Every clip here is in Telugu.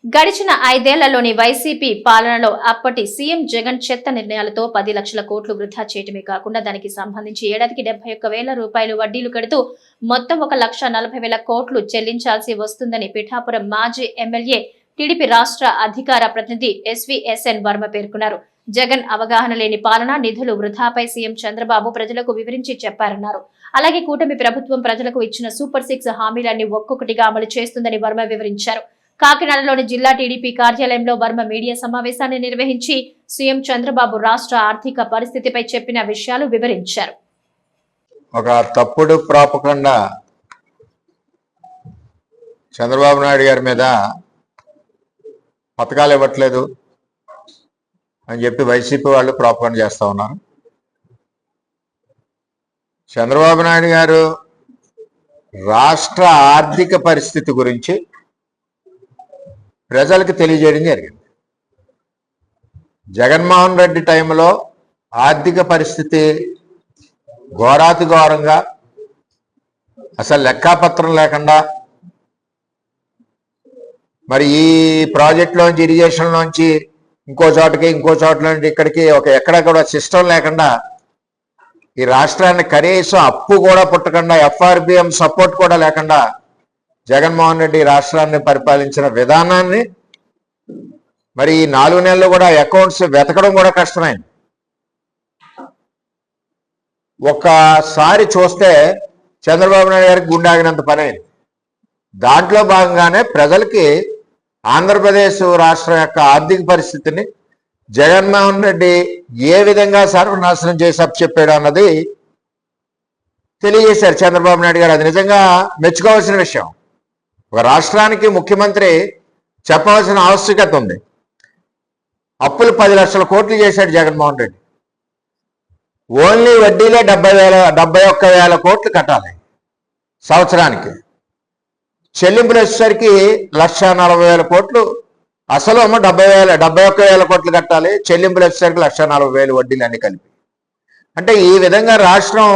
గడిచిన 5 ఏళ్లలోని వైసీపీ పాలనలో అప్పటి సీఎం జగన్ చెత్త నిర్ణయాలతో 10 లక్షల కోట్లు వృధా చేయటమే కాకుండా దానికి సంబంధించి ఏడాదికి 71,000 రూపాయలు వడ్డీలు కడుతూ మొత్తం 1,40,000 కోట్లు చెల్లించాల్సి వస్తుందని పిఠాపురం మాజీ ఎమ్మెల్యే టీడీపీ రాష్ట్ర అధికార ప్రతినిధి ఎస్వీఎస్ఎన్ వర్మ పేర్కొన్నారు. జగన్ అవగాహన లేని పాలన, నిధులు వృధాపై సీఎం చంద్రబాబు ప్రజలకు వివరించి చెప్పారన్నారు. అలాగే కూటమి ప్రభుత్వం ప్రజలకు ఇచ్చిన సూపర్ 6 హామీలన్నీ ఒక్కొక్కటిగా అమలు చేస్తుందని వర్మ వివరించారు. కాకినాడలోని జిల్లా టీడీపీ కార్యాలయంలో వర్మ మీడియా సమావేశాన్ని నిర్వహించి సీఎం చంద్రబాబు రాష్ట్ర ఆర్థిక పరిస్థితిపై చెప్పిన విషయాలు వివరించారు. ఒక తప్పుడు ప్రాపకండా చంద్రబాబు నాయుడు గారి మీద పథకాలు ఇవ్వట్లేదు అని చెప్పి వైసీపీ వాళ్ళు ప్రాపకండా చేస్తా ఉన్నారు. చంద్రబాబు నాయుడు గారు రాష్ట్ర ఆర్థిక పరిస్థితి గురించి ప్రజలకు తెలియజేయడం జరిగింది. జగన్మోహన్ రెడ్డి టైంలో ఆర్థిక పరిస్థితి ఘోరాతి ఘోరంగా, అసలు లెక్కాపత్రం లేకుండా, మరి ఈ ప్రాజెక్టులోంచి ఇరిగేషన్లోంచి ఇంకో చోట్ల నుంచి ఇక్కడికి ఎక్కడ కూడా సిస్టమ్ లేకుండా ఈ రాష్ట్రాన్ని కనీసం అప్పు కూడా పుట్టకుండా, ఎఫ్ఆర్బిఎం సపోర్ట్ కూడా లేకుండా జగన్మోహన్ రెడ్డి రాష్ట్రాన్ని పరిపాలించిన విధానాన్ని మరి ఈ 4 నెలలు కూడా అకౌంట్స్ వెతకడం కూడా కష్టమైంది. ఒక్కసారి చూస్తే చంద్రబాబు నాయుడు గారికి గుండె ఆగినంత పని అయింది. దాంట్లో భాగంగానే ప్రజలకి ఆంధ్రప్రదేశ్ రాష్ట్రం యొక్క ఆర్థిక పరిస్థితిని జగన్మోహన్ రెడ్డి ఏ విధంగా సర్వనాశనం చేసి చెప్పాడు అన్నది తెలియజేశారు చంద్రబాబు నాయుడు గారు. అది నిజంగా మెచ్చుకోవాల్సిన విషయం. ఒక రాష్ట్రానికి ముఖ్యమంత్రి చెప్పవలసిన ఆవశ్యకత ఉంది. అప్పులు 10 లక్షల కోట్లు చేశాడు జగన్మోహన్ రెడ్డి. ఓన్లీ వడ్డీలే 71,000 కోట్లు కట్టాలి సంవత్సరానికి. చెల్లింపులు వచ్చేసరికి 1,40,000 కోట్లు. అసలు 71,000 కోట్లు కట్టాలి. చెల్లింపులు వచ్చేసరికి 1,40,000 వడ్డీలు అన్ని కలిపి. అంటే ఈ విధంగా రాష్ట్రం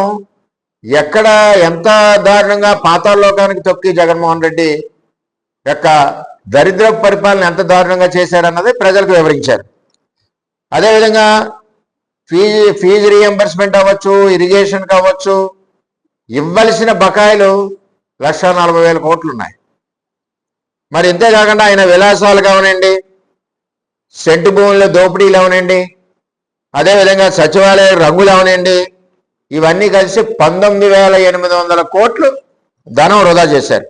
ఎక్కడ ఎంత దారుణంగా పాతాళలోకానికి తొక్కి జగన్మోహన్ రెడ్డి యొక్క దరిద్ర పరిపాలన ఎంత దారుణంగా చేశారన్నది ప్రజలకు వివరించారు. అదేవిధంగా ఫీజు రీఎంబర్స్మెంట్ అవ్వచ్చు, ఇరిగేషన్ కావచ్చు, ఇవ్వలసిన బకాయిలు 1,40,000 కోట్లు ఉన్నాయి. మరి ఇంతేకాకుండా ఆయన విలాసాలు కావనండి, సెంటు భూముల దోపిడీలు అవనండి, అదేవిధంగా సచివాలయ రంగులు అవనండి, ఇవన్నీ కలిసి 19,800 కోట్లు ధనం వృధా చేశారు.